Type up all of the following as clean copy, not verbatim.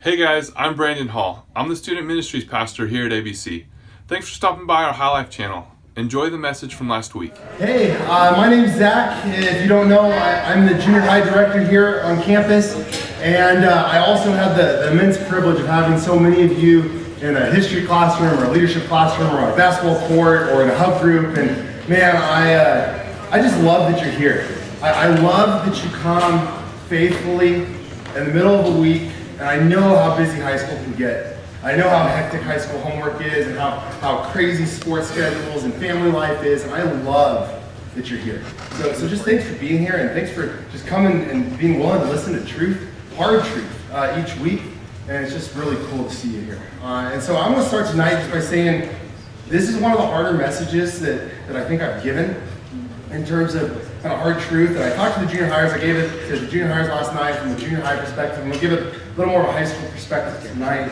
Hey guys, I'm Brandon Hall. I'm the Student Ministries pastor here at ABC. Thanks for stopping by our High Life channel. Enjoy the message from last week. Hey, my name's Zach. If you don't know, I'm the junior high director here on campus, and I also have the immense privilege of having so many of you in a history classroom or a leadership classroom or on a basketball court or in a hub group. And man, I just love that you're here. I love that you come faithfully in the middle of a week. And I know how busy high school can get. I know how hectic high school homework is and how crazy sports schedules and family life is. And I love that you're here. So just thanks for being here, and thanks for just coming and being willing to listen to truth, hard truth, each week. And it's just really cool to see you here. And so I'm going to start tonight just by saying this is one of the harder messages that I think I've given in terms of kind of hard truth. And I talked to the junior hires. I gave it to the junior hires last night from the junior high perspective. I'm going to give it a little more of a high school perspective tonight.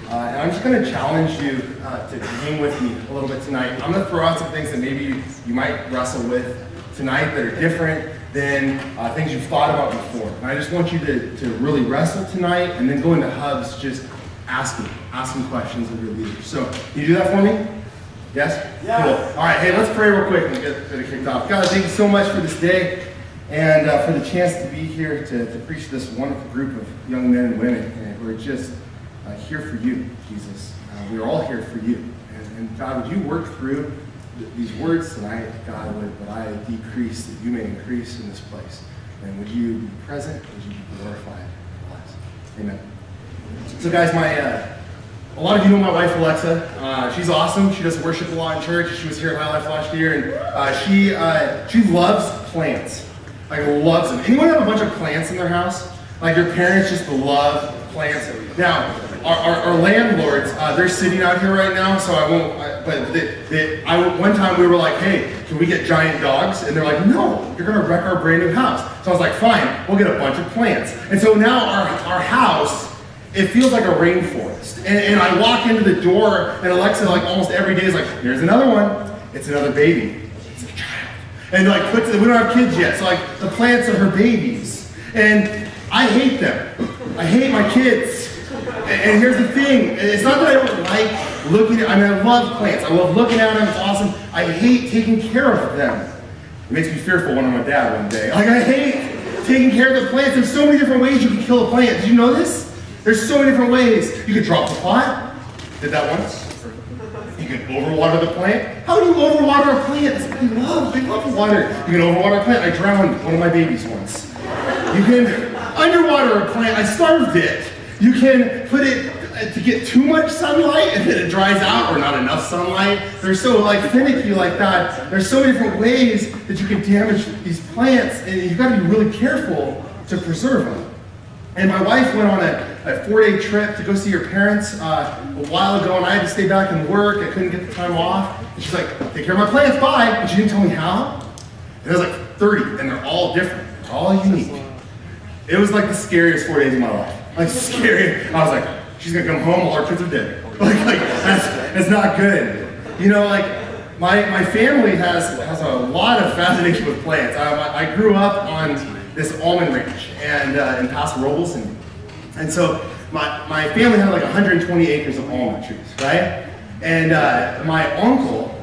And I'm just going to challenge you to hang with me a little bit tonight. I'm going to throw out some things that maybe you might wrestle with tonight that are different than things you've thought about before. And I just want you to really wrestle tonight and then go into hubs just asking questions of your leaders. So can you do that for me? Yes? Yeah. Cool. All right, hey, let's pray real quick and get it kicked off. God, thank you so much for this day and for the chance to be here to preach to this wonderful group of young men and women who are just here for you, Jesus. We are all here for you. And God, would you work through these words tonight? God, would I decrease that you may increase in this place? And would you be present? Would you be glorified in our lives? Amen. So guys, a lot of you know my wife, Alexa. She's awesome. She does worship a lot in church. She was here at High Life last year, and she loves plants. Like, loves them. Anyone have a bunch of plants in their house? Like, your parents just love plants. Now, our landlords, they're sitting out here right now, so I won't, one time we were like, hey, can we get giant dogs? And they're like, no, you're gonna wreck our brand new house. So I was like, fine, we'll get a bunch of plants. And so now our house, it feels like a rainforest. And I walk into the door, and Alexa, like, almost every day is like, here's another one. It's another baby. It's a child. And like, we don't have kids yet, so like, the plants are her babies. And I hate them. I hate my kids. And here's the thing, it's not that I don't like looking at, I love plants. I love looking at them, it's awesome. I hate taking care of them. It makes me fearful when I'm a dad one day. Like, I hate taking care of the plants. There's so many different ways you can kill a plant. Did you know this? There's so many different ways. You could drop the pot. Did that once. You can overwater the plant. How do you overwater a plant? They love water. You can overwater a plant. I drowned one of my babies once. You can underwater a plant. I starved it. You can put it to get too much sunlight and then it dries out, or not enough sunlight. They're so finicky like that. There's so many different ways that you can damage these plants, and you've got to be really careful to preserve them. And my wife went on a 4-day trip to go see her parents a while ago, and I had to stay back and work. I couldn't get the time off. And she's like, take care of my plants, bye. But she didn't tell me how. And there's like 30, and they're all different. They're all unique. It was like the scariest 4 days of my life. Like, scary. I was like, she's gonna come home, all our kids are dead. Like that's not good. You know, like, my family has a lot of fascination with plants. I grew up on this almond ranch and in Paso Robles, and so my family had like 120 acres of almond trees, right? And my uncle,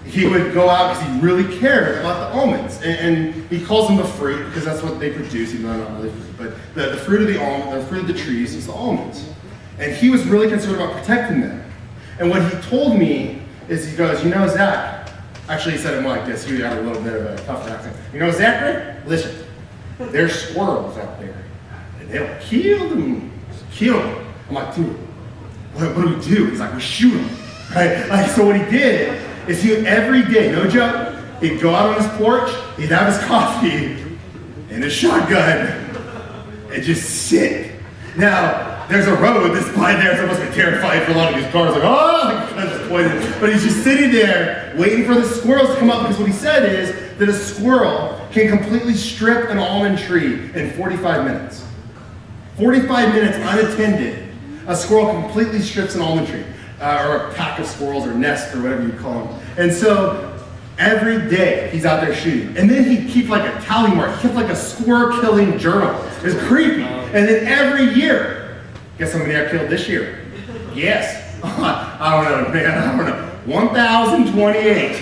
he would go out because he really cared about the almonds, and he calls them the fruit because that's what they produce, even though they're not really fruit. But the fruit of the almond, the fruit of the trees is the almonds, and he was really concerned about protecting them. And what he told me is, he goes, you know, Zach. Actually, he said it more like this. He had a little bit of a tough accent. You know, Zachary, listen. There's squirrels out there, and they'll kill them. I'm like, dude, what do we do? He's like, we shoot them, right? Like, so what he did is every day, no joke, he'd go out on his porch, he'd have his coffee and his shotgun, and just sit. Now, there's a road that's by there, so it must be terrifying for a lot of these cars, like, oh, that's poison. But he's just sitting there, waiting for the squirrels to come up, because what he said is that a squirrel can completely strip an almond tree in 45 minutes. 45 minutes unattended, a squirrel completely strips an almond tree, or a pack of squirrels, or nest, or whatever you call them. And so, every day, he's out there shooting. And then he'd keep like a tally mark. He kept like a squirrel killing journal. It was creepy. And then every year, Guess how many I killed this year? Yes. I don't know, man. I don't know. 1,028.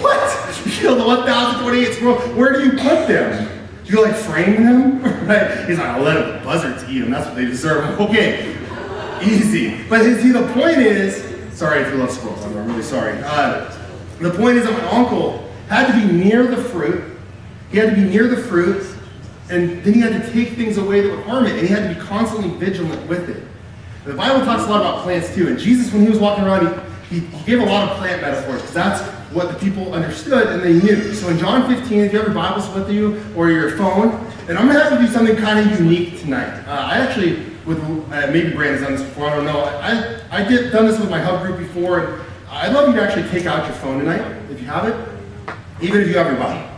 What? You killed the 1,028 squirrels? Where do you put them? Do you like frame them? Right? He's like, I'll let the buzzards eat them. That's what they deserve. Okay. Easy. But see, the point is, sorry if you love squirrels. I'm really sorry. The point is that my uncle had to be near the fruit. He had to be near the fruit, and then he had to take things away that would harm it, and he had to be constantly vigilant with it. The Bible talks a lot about plants too, and Jesus, when he was walking around, he gave a lot of plant metaphors, because that's what the people understood and they knew. So in John 15, if you have your Bibles with you, or your phone, and I'm going to have to do something kind of unique tonight. I actually, maybe Brandon's done this before, I don't know. I did done this with my hub group before, and I'd love you to actually take out your phone tonight, if you have it, even if you have your Bible.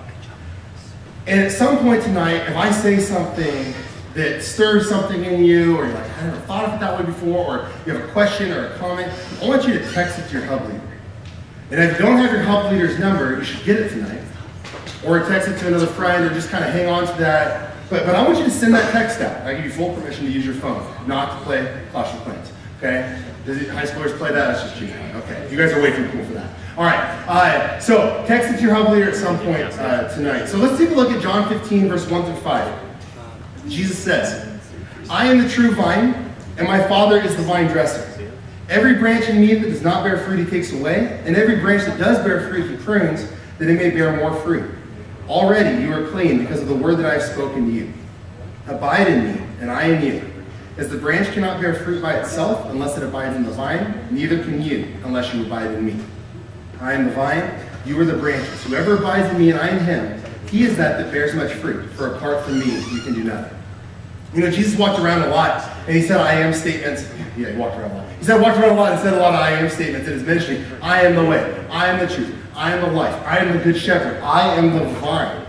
And at some point tonight, if I say something that stirs something in you, or you're like, I never thought of it that way before, or you have a question or a comment, I want you to text it to your hub leader. And if you don't have your hub leader's number, you should get it tonight. Or text it to another friend, or just kind of hang on to that. But I want you to send that text out. I give you full permission to use your phone, not to play Clash of Clans. Okay? High schoolers play that? That's just cheating. Okay. You guys are way too cool for that. All right. So text it to your hub leader at some point tonight. So let's take a look at John 15, verse 1 through 5. Jesus says, I am the true vine, and my Father is the vine dresser. Every branch in me that does not bear fruit, he takes away, and every branch that does bear fruit, he prunes, that it may bear more fruit. Already you are clean because of the word that I have spoken to you. Abide in me, and I in you. As the branch cannot bear fruit by itself unless it abides in the vine, neither can you unless you abide in me. I am the vine, you are the branches. Whoever abides in me and I in him, he is that bears much fruit. For apart from me, you can do nothing. You know, Jesus walked around a lot, and he said I am statements. Yeah, he walked around a lot. He walked around a lot and said a lot of I am statements in his ministry. I am the way. I am the truth. I am the life. I am the good shepherd. I am the vine.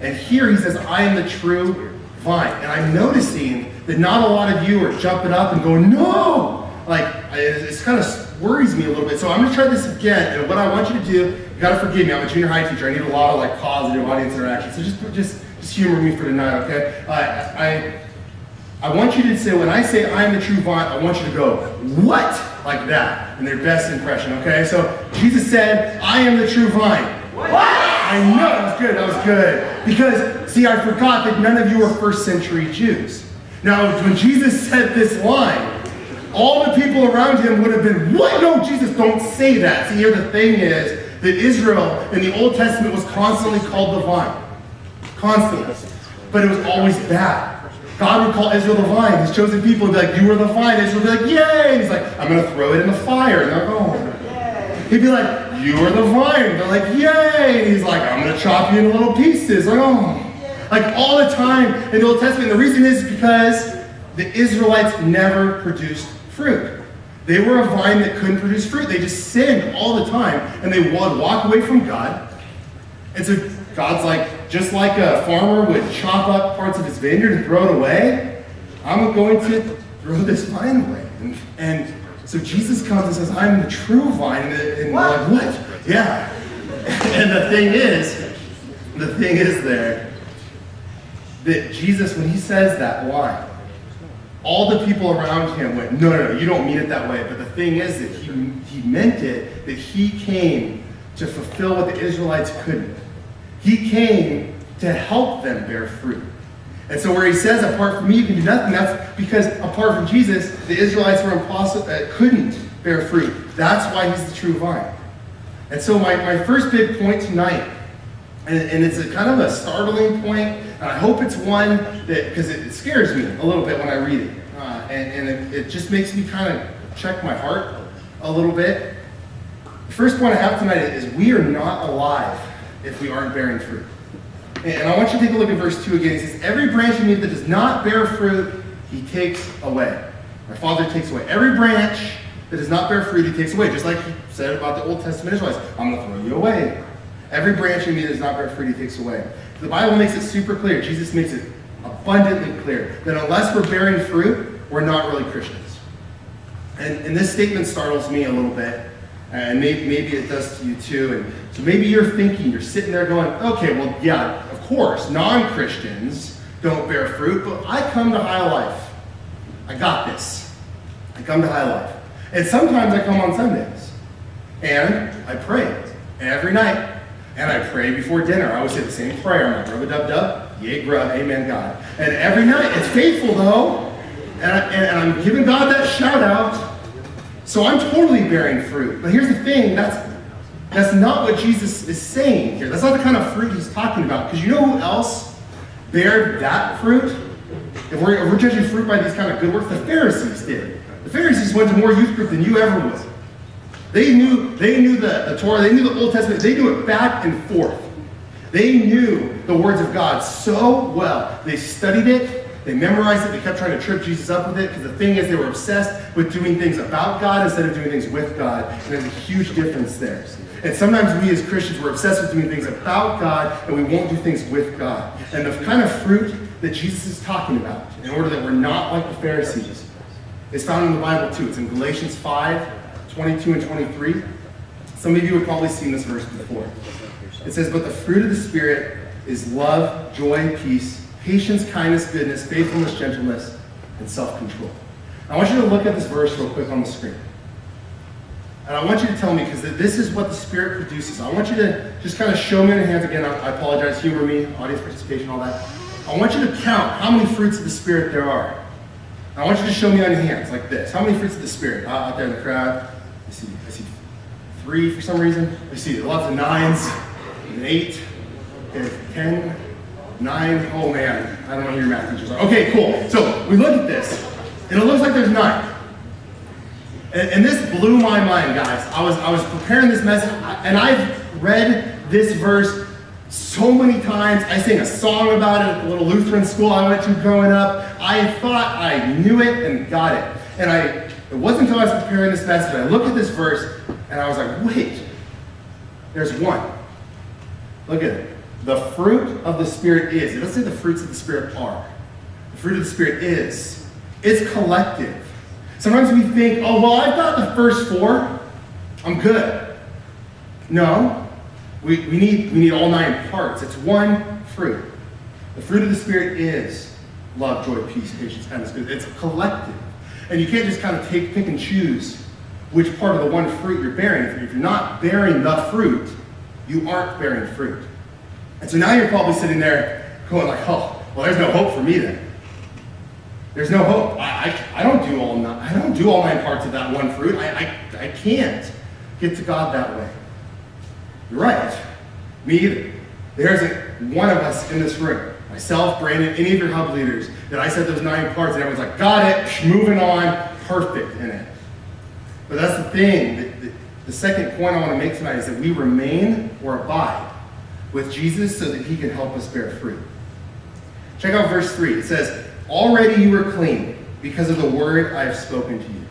And here he says, I am the true vine. And I'm noticing that not a lot of you are jumping up and going, no! Like, it kind of worries me a little bit. So I'm going to try this again. And what I want you to do, you got to forgive me. I'm a junior high teacher. I need a lot of like positive audience interaction. So just humor me for tonight, okay? I want you to say, when I say I am the true vine, I want you to go, what? Like that, in their best impression, okay? So Jesus said, I am the true vine. What? I know, that was good. Because, see, I forgot that none of you are first century Jews. Now, when Jesus said this line, all the people around him would have been, what? No, Jesus, don't say that. See, here the thing is that Israel in the Old Testament was constantly called the vine. Constantly. But it was always bad. God would call Israel the vine. His chosen people would be like, you are the vine. Israel would be like, yay. And he's like, I'm going to throw it in the fire. And they're like, oh. He'd be like, you are the vine. They're like, yay. And he's like, I'm going to chop you into little pieces. Like, oh. Like all the time in the Old Testament. And the reason is because the Israelites never produced fruit. They were a vine that couldn't produce fruit. They just sinned all the time. And they would walk away from God. And so God's like, just like a farmer would chop up parts of his vineyard and throw it away, I'm going to throw this vine away. And so Jesus comes and says, I'm the true vine. And we're like, what? Yeah. And the thing is there, that Jesus, when he says that line, all the people around him went, no, you don't mean it that way. But the thing is that he meant it, that he came to fulfill what the Israelites couldn't. He came to help them bear fruit. And so where he says, apart from me, you can do nothing, that's because apart from Jesus, the Israelites were couldn't bear fruit. That's why he's the true vine. And so my first big point tonight, and it's a kind of a startling point, and I hope it's one that, because it scares me a little bit when I read it. And it just makes me kind of check my heart a little bit. The first point I have tonight is we are not alive if we aren't bearing fruit. And I want you to take a look at verse 2 again. He says, every branch in me that does not bear fruit, he takes away. My Father takes away. Every branch that does not bear fruit, he takes away. Just like he said about the Old Testament Israelites, I'm going to throw you away. Every branch in me that does not bear fruit, he takes away. The Bible makes it super clear. Jesus makes it abundantly clear that unless we're bearing fruit, we're not really Christians. And this statement startles me a little bit. And maybe it does to you too. And so maybe you're thinking, you're sitting there going, okay, well, yeah, of course, non-Christians don't bear fruit, but I come to High Life I got this. I come to High Life. And sometimes I come on Sundays. And I pray every night. And I pray before dinner. I always say the same prayer. I'm like, rub-a-dub-dub, yay grub, amen God. And every night, it's faithful though. And I'm giving God that shout out. So I'm totally bearing fruit. But here's the thing, that's not what Jesus is saying here. That's not the kind of fruit he's talking about. Because you know who else bared that fruit? If we're judging fruit by these kind of good works, the Pharisees did. The Pharisees went to more youth group than you ever would. They knew the Torah, they knew the Old Testament, they knew it back and forth. They knew the words of God so well. They studied it, they memorized it, they kept trying to trip Jesus up with it, because the thing is they were obsessed with doing things about God instead of doing things with God, and there's a huge difference there. And sometimes we as Christians, we're obsessed with doing things about God, and we won't do things with God. And the kind of fruit that Jesus is talking about, in order that we're not like the Pharisees, is found in the Bible too. It's in Galatians 5:22 and 23. Some of you have probably seen this verse before. It says, but the fruit of the Spirit is love, joy, peace, patience, kindness, goodness, faithfulness, gentleness, and self-control. I want you to look at this verse real quick on the screen. And I want you to tell me, because this is what the Spirit produces. I want you to just kind of show me in your hands again. I apologize, humor me, audience participation, all that. I want you to count how many fruits of the Spirit there are. I want you to show me on your hands like this. How many fruits of the Spirit? Out there in the crowd. I see 3 for some reason. I see lots of 9s, and 8, and 10, 9. Oh man, I don't know who your math teachers are. Okay, cool. So we look at this, and it looks like there's 9. And this blew my mind, guys. I was preparing this message, and I've read this verse so many times. I sang a song about it at the little Lutheran school I went to growing up. I thought I knew it and got it. And it wasn't until I was preparing this message, I looked at this verse, and I was like, wait, there's 1. Look at it. The fruit of the Spirit is. It doesn't say the fruits of the Spirit are. The fruit of the Spirit is. It's collective. Sometimes we think, oh, well, I've got the first 4. I'm good. No. We need all 9 parts. It's 1 fruit. The fruit of the Spirit is love, joy, peace, patience, kindness, goodness. It's collective. And you can't just kind of pick and choose which part of the 1 fruit you're bearing. If you're not bearing the fruit, you aren't bearing fruit. And so now you're probably sitting there going like, oh, well, there's no hope for me then. There's no hope. I don't do all 9 parts of that 1 fruit. I can't get to God that way. You're right. Me either. There isn't one of us in this room, myself, Brandon, any of your hub leaders, that I said those 9 parts and everyone's like, got it, moving on, perfect in it. But that's the thing. The second point I want to make tonight is that we remain or abide with Jesus so that he can help us bear fruit. Check out verse 3. It says, already you are clean because of the word I have spoken to you.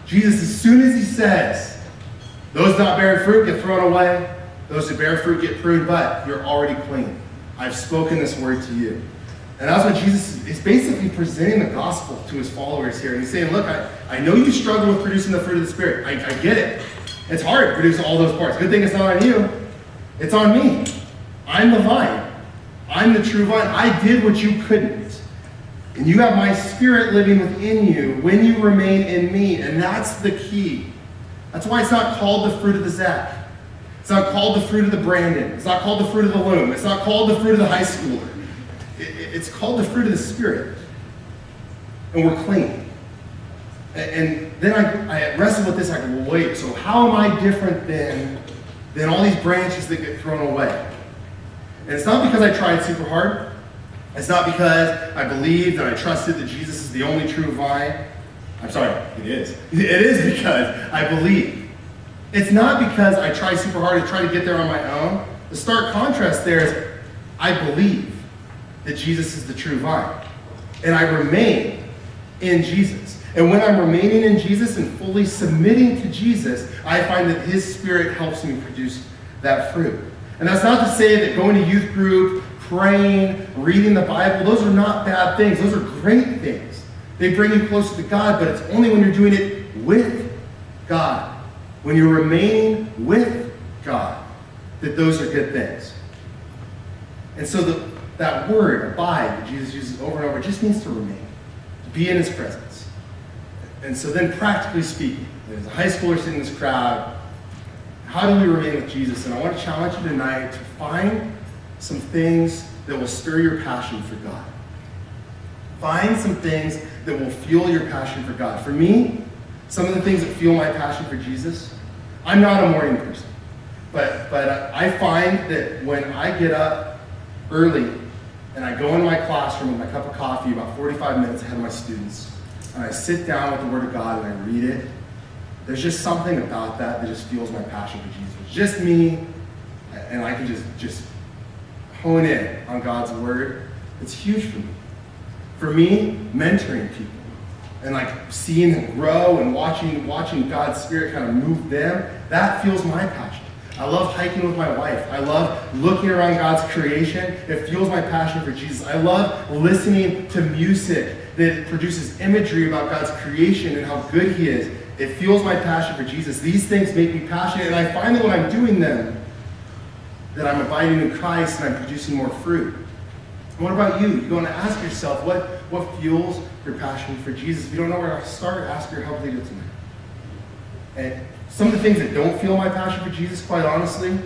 Jesus, as soon as he says, those not bearing fruit get thrown away, those who bear fruit get pruned, but you're already clean. I've spoken this word to you. And that's what Jesus is basically presenting the gospel to his followers here. And he's saying, look, I know you struggle with producing the fruit of the Spirit. I get it. It's hard to produce all those parts. Good thing it's not on you. It's on me. I'm the vine. I'm the true vine. I did what you couldn't. And you have my Spirit living within you when you remain in me. And that's the key. That's why it's not called the fruit of the Zack. It's not called the fruit of the Brandon. It's not called the fruit of the Loom. It's not called the fruit of the high schooler. It's called the fruit of the Spirit. And we're clean. And then I wrestle with this. I go, well, wait, so how am I different than all these branches that get thrown away? And it's not because I tried super hard. It's not because I believed and I trusted that Jesus is the only true vine. I'm sorry, it is. It is because I believe. It's not because I try super hard to try to get there on my own. The stark contrast there is I believe that Jesus is the true vine. And I remain in Jesus. And when I'm remaining in Jesus and fully submitting to Jesus, I find that his Spirit helps me produce that fruit. And that's not to say that going to youth group, praying, reading the Bible, those are not bad things. Those are great things. They bring you closer to God, but it's only when you're doing it with God, when you're remaining with God, that those are good things. And so that word, abide, that Jesus uses over and over, just means to remain, to be in his presence. And so then practically speaking, as a high schooler sitting in this crowd, how do we remain with Jesus? And I want to challenge you tonight to find some things that will stir your passion for God. Find some things that will fuel your passion for God. For me, some of the things that fuel my passion for Jesus, I'm not a morning person, but I find that when I get up early and I go into my classroom with my cup of coffee about 45 minutes ahead of my students, and I sit down with the Word of God and I read it, there's just something about that that just fuels my passion for Jesus. It's just me, and I can just hone in on God's Word. It's huge for me. For me, mentoring people and like seeing them grow and watching God's Spirit kind of move them, that fuels my passion. I love hiking with my wife. I love looking around God's creation. It fuels my passion for Jesus. I love listening to music that produces imagery about God's creation and how good He is. It fuels my passion for Jesus. These things make me passionate, and I find that when I'm doing them, that I'm abiding in Christ and I'm producing more fruit. And what about you? You're going to ask yourself, what fuels your passion for Jesus? If you don't know where to start, ask your help leader tonight. And some of the things that don't fuel my passion for Jesus, quite honestly,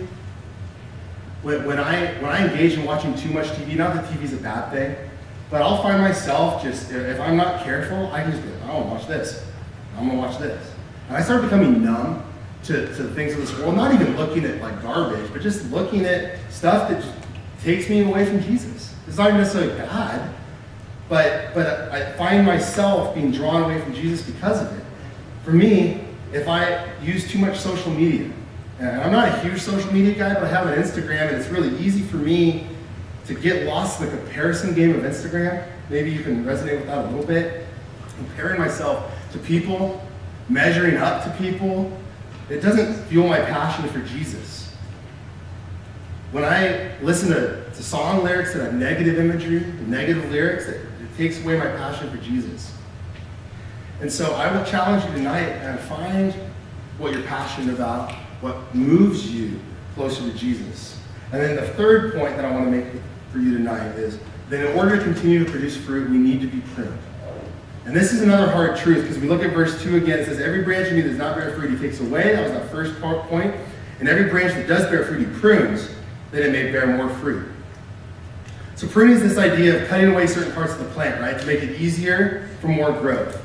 when I engage in watching too much TV, not that TV's a bad thing, but I'll find myself just, if I'm not careful, I can just be like, I want to watch this. I'm going to watch this. And I start becoming numb to the things of this world, not even looking at like garbage, but just looking at stuff that just takes me away from Jesus. It's not necessarily bad, but I find myself being drawn away from Jesus because of it. For me, if I use too much social media, and I'm not a huge social media guy, but I have an Instagram, and it's really easy for me to get lost in the comparison game of Instagram. Maybe you can resonate with that a little bit. Comparing myself to people, measuring up to people, it doesn't fuel my passion for Jesus. When I listen to song lyrics that have negative imagery, negative lyrics, it takes away my passion for Jesus. And so I will challenge you tonight and find what you're passionate about, what moves you closer to Jesus. And then the third point that I want to make for you tonight is that in order to continue to produce fruit, we need to be pruned. And this is another hard truth, because we look at verse 2 again. It says, every branch in me that does not bear fruit, He takes away. That was that first point. And every branch that does bear fruit, He prunes, that it may bear more fruit. So pruning is this idea of cutting away certain parts of the plant, right, to make it easier for more growth.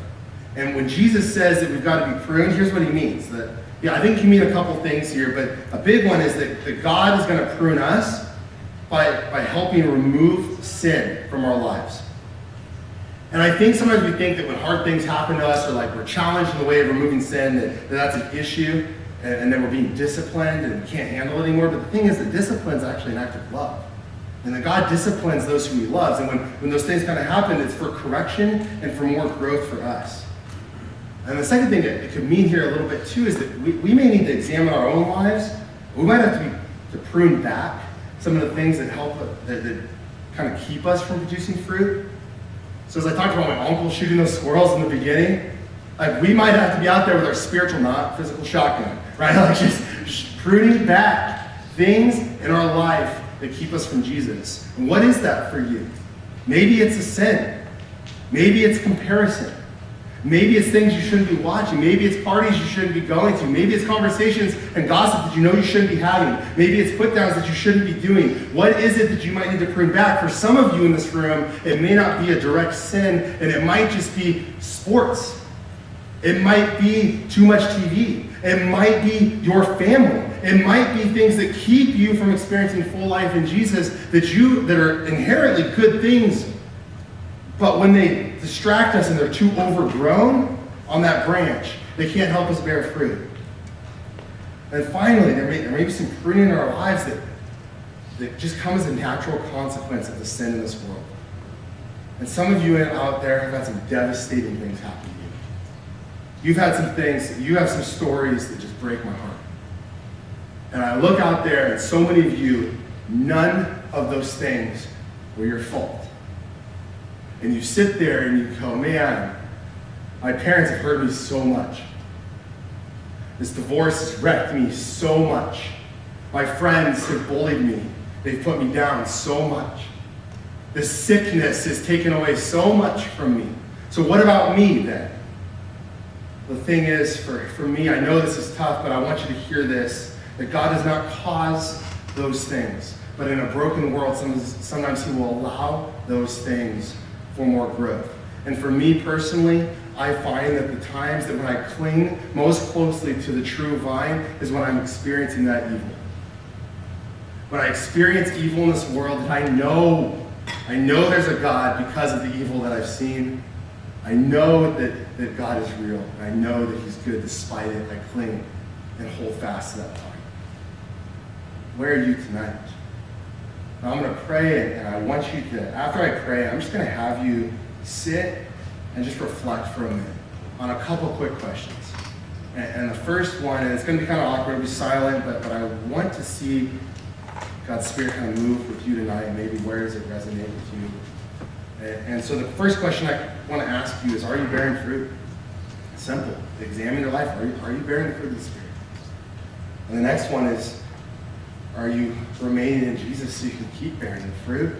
And when Jesus says that we've got to be pruned, here's what He means. I think He means a couple things here, but a big one is that God is going to prune us by helping remove sin from our lives. And I think sometimes we think that when hard things happen to us, or like we're challenged in the way of removing sin, that's an issue, and then we're being disciplined and we can't handle it anymore. But the thing is that discipline is actually an act of love. And that God disciplines those who He loves. And when those things kind of happen, it's for correction and for more growth for us. And the second thing that it could mean here a little bit too is that we may need to examine our own lives. We might have to prune back some of the things that help, that kind of keep us from producing fruit. So as I talked about my uncle shooting those squirrels in the beginning, like we might have to be out there with our spiritual, not physical shotgun, right? Like just pruning back things in our life that keep us from Jesus. And what is that for you? Maybe it's a sin. Maybe it's comparison. Maybe it's things you shouldn't be watching. Maybe it's parties you shouldn't be going to. Maybe it's conversations and gossip that you know you shouldn't be having. Maybe it's put-downs that you shouldn't be doing. What is it that you might need to prune back? For some of you in this room, it may not be a direct sin, and it might just be sports. It might be too much TV. It might be your family. It might be things that keep you from experiencing full life in Jesus that are inherently good things. But when they distract us and they're too overgrown on that branch, they can't help us bear fruit. And finally, there may be some pruning in our lives that just come as a natural consequence of the sin in this world. And some of you out there have had some devastating things happen to you. You've had some things, you have some stories that just break my heart. And I look out there, and so many of you, none of those things were your fault. And you sit there and you go, man, my parents have hurt me so much. This divorce has wrecked me so much. My friends have bullied me. They've put me down so much. This sickness has taken away so much from me. So what about me then? The thing is, for me, I know this is tough, but I want you to hear this, that God does not cause those things. But in a broken world, sometimes he will allow those things for more growth. And for me personally, I find that the times that when I cling most closely to the true vine is when I'm experiencing that evil. When I experience evil in this world, and I know there's a God because of the evil that I've seen. I know that God is real. And I know that he's good despite it. I cling and hold fast to that vine. Where are you tonight? Now I'm going to pray, and I want you to, after I pray, I'm just going to have you sit and just reflect for a minute on a couple quick questions. And the first one, and it's going to be kind of awkward to be silent, but I want to see God's Spirit kind of move with you tonight, and maybe where does it resonate with you? And so the first question I want to ask you is, are you bearing fruit? Simple. Examine your life. Are you bearing the fruit of the Spirit? And the next one is, are you remaining in Jesus so you can keep bearing the fruit?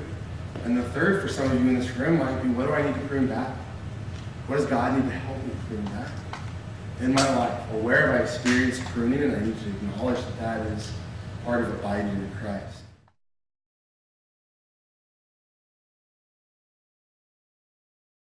And the third for some of you in this room might be, what do I need to prune back? What does God need to help me prune back in my life? Or where have I experienced pruning? And I need to acknowledge that that is part of abiding in Christ.